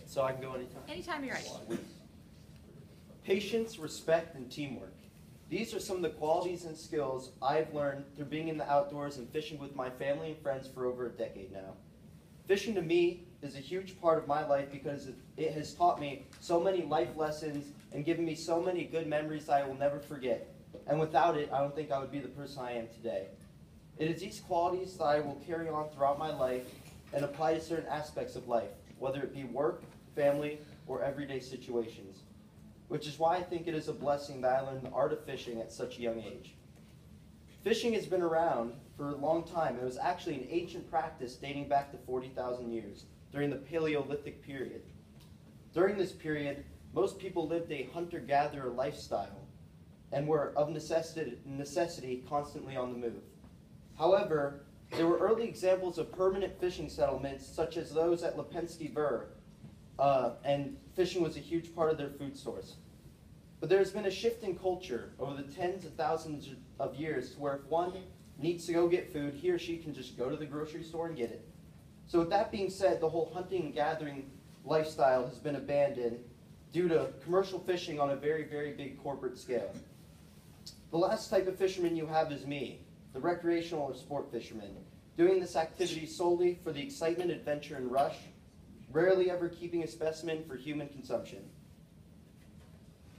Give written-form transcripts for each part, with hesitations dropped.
So I can go anytime? Anytime you're ready. Sweet. Patience, respect, and teamwork. These are some of the qualities and skills I've learned through being in the outdoors and fishing with my family and friends for over a decade now. Fishing to me is a huge part of my life because it has taught me so many life lessons and given me so many good memories I will never forget. And without it, I don't think I would be the person I am today. It is these qualities that I will carry on throughout my life and apply to certain aspects of life, whether it be work, family, or everyday situations. Which is why I think it is a blessing that I learned the art of fishing at such a young age. Fishing has been around for a long time. It was actually an ancient practice dating back to 40,000 years, during the Paleolithic period. During this period, most people lived a hunter-gatherer lifestyle and were of necessity constantly on the move. However, there were early examples of permanent fishing settlements, such as those at Lepenski Vir, and fishing was a huge part of their food source. But there's been a shift in culture over the tens of thousands of years to where if one needs to go get food, he or she can just go to the grocery store and get it. So with that being said, the whole hunting and gathering lifestyle has been abandoned due to commercial fishing on a very, very big corporate scale. The last type of fisherman you have is me, the recreational or sport fisherman, doing this activity solely for the excitement, adventure, and rush, rarely ever keeping a specimen for human consumption.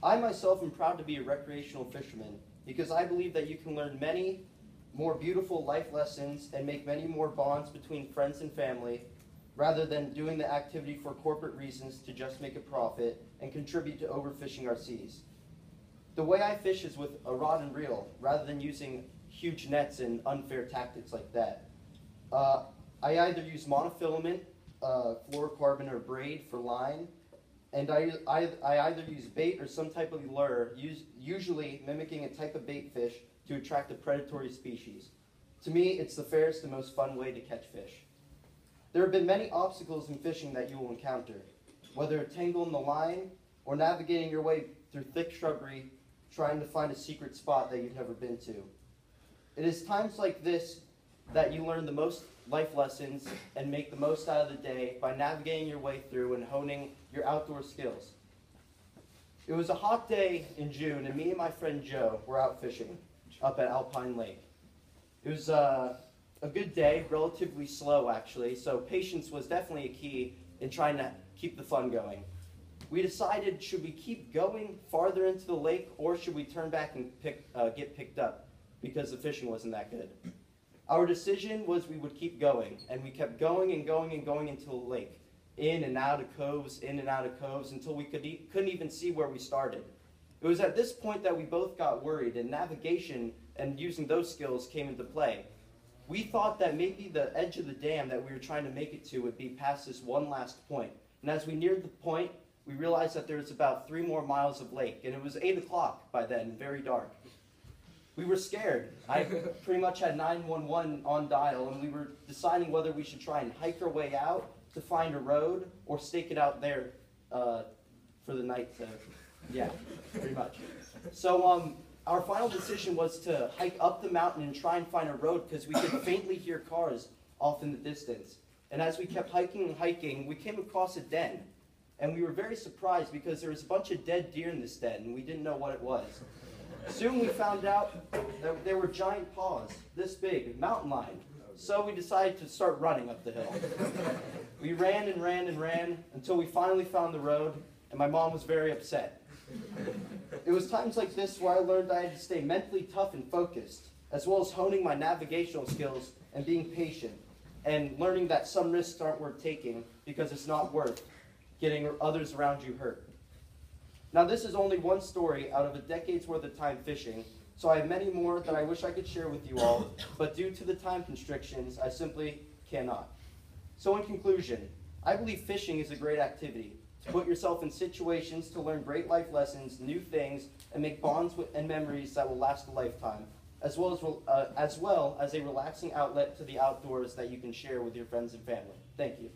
I myself am proud to be a recreational fisherman because I believe that you can learn many more beautiful life lessons and make many more bonds between friends and family rather than doing the activity for corporate reasons to just make a profit and contribute to overfishing our seas. The way I fish is with a rod and reel rather than using huge nets and unfair tactics like that. I either use monofilament, fluorocarbon, or braid for line, and I either use bait or some type of lure, usually mimicking a type of bait fish to attract a predatory species. To me, it's the fairest and most fun way to catch fish. There have been many obstacles in fishing that you will encounter, whether tangling the line or navigating your way through thick shrubbery trying to find a secret spot that you've never been to. It is times like this that you learn the most life lessons and make the most out of the day by navigating your way through and honing your outdoor skills. It was a hot day in June, and me and my friend Joe were out fishing up at Alpine Lake. It was a good day, relatively slow actually, so patience was definitely a key in trying to keep the fun going. We decided, should we keep going farther into the lake or should we turn back and get picked up because the fishing wasn't that good? Our decision was we would keep going, and we kept going and going and going into the lake, in and out of coves, until we couldn't even see where we started. It was at this point that we both got worried, and navigation and using those skills came into play. We thought that maybe the edge of the dam that we were trying to make it to would be past this one last point. And as we neared the point, we realized that there was about 3 more miles of lake, and it was 8 o'clock by then, very dark. We were scared. I pretty much had 911 on dial, and we were deciding whether we should try and hike our way out to find a road or stake it out there for the night. Yeah, pretty much. So our final decision was to hike up the mountain and try and find a road because we could faintly hear cars off in the distance. And as we kept hiking and hiking, we came across a den. And we were very surprised because there was a bunch of dead deer in this den, and we didn't know what it was. Soon we found out that there were giant paws, this big, mountain lion. So we decided to start running up the hill. We ran and ran and ran until we finally found the road, and my mom was very upset. It was times like this where I learned I had to stay mentally tough and focused, as well as honing my navigational skills and being patient, and learning that some risks aren't worth taking because it's not worth getting others around you hurt. Now this is only one story out of a decade's worth of time fishing, so I have many more that I wish I could share with you all, but due to the time constrictions, I simply cannot. So in conclusion, I believe fishing is a great activity to put yourself in situations to learn great life lessons, new things, and make bonds and memories that will last a lifetime, as well as a relaxing outlet to the outdoors that you can share with your friends and family. Thank you.